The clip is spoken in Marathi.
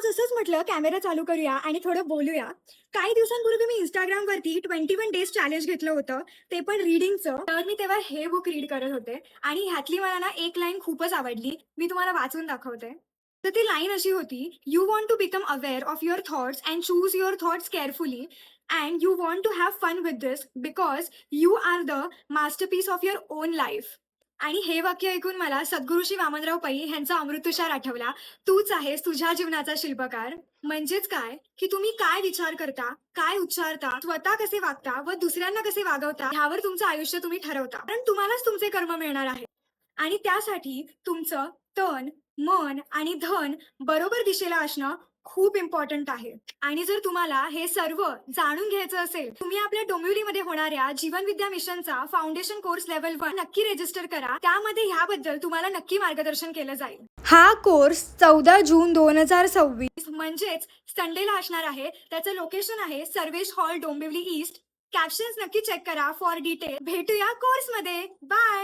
आज असंच म्हटलं कॅमेरा चालू करूया आणि थोडं बोलूया. काही दिवसांपूर्वी मी Instagramवरती 21 डेज चॅलेंज घेतलं होतं, ते पण रीडिंगचं. तर मी तेव्हा हे बुक रीड करत होते आणि ह्यातली मला ना एक लाईन खूपच आवडली. मी तुम्हाला वाचून दाखवते. तर ती लाईन अशी होती, "you want to become aware of your thoughts and choose your thoughts carefully and you want to have fun with this because you are the masterpiece of your own life." आणि हे वाक्य ऐकून मला सद्गुरू श्री वामनराव पै यांचा अमृततुषार आठवला. तूच आहेस तुझ्या जीवनाचा शिल्पकार. म्हणजेच काय, की तुम्ही काय विचार करता, काय उच्चारता, स्वतः कसे वागता व दुसऱ्यांना कसे वागवता ह्यावर तुमचं आयुष्य तुम्ही ठरवता. कारण तुम्हालाच तुमचे कर्म मिळणार आहे. आणि त्यासाठी तुमचं तन, मन आणि धन बरोबर दिशेला असणं खूप इम्पॉर्टंट आहे. आणि जर तुम्हाला हे सर्व जाणून घ्यायचं असेल, तुम्ही आपल्या डोंबिवलीमध्ये होणाऱ्या जीवन विद्या मिशनचा फाउंडेशन कोर्स लेव्हल 1 नक्की रजिस्टर करा. त्यामध्ये ह्याबद्दल तुम्हाला नक्की मार्गदर्शन केलं जाईल. हा कोर्स 14 जून 2026 म्हणजेच संडेला असणार आहे. त्याचं लोकेशन आहे Sarvesh hall, Dombivli east. Captions नक्की चेक करा फॉर डिटेल. भेटूया कोर्समध्ये. बाय.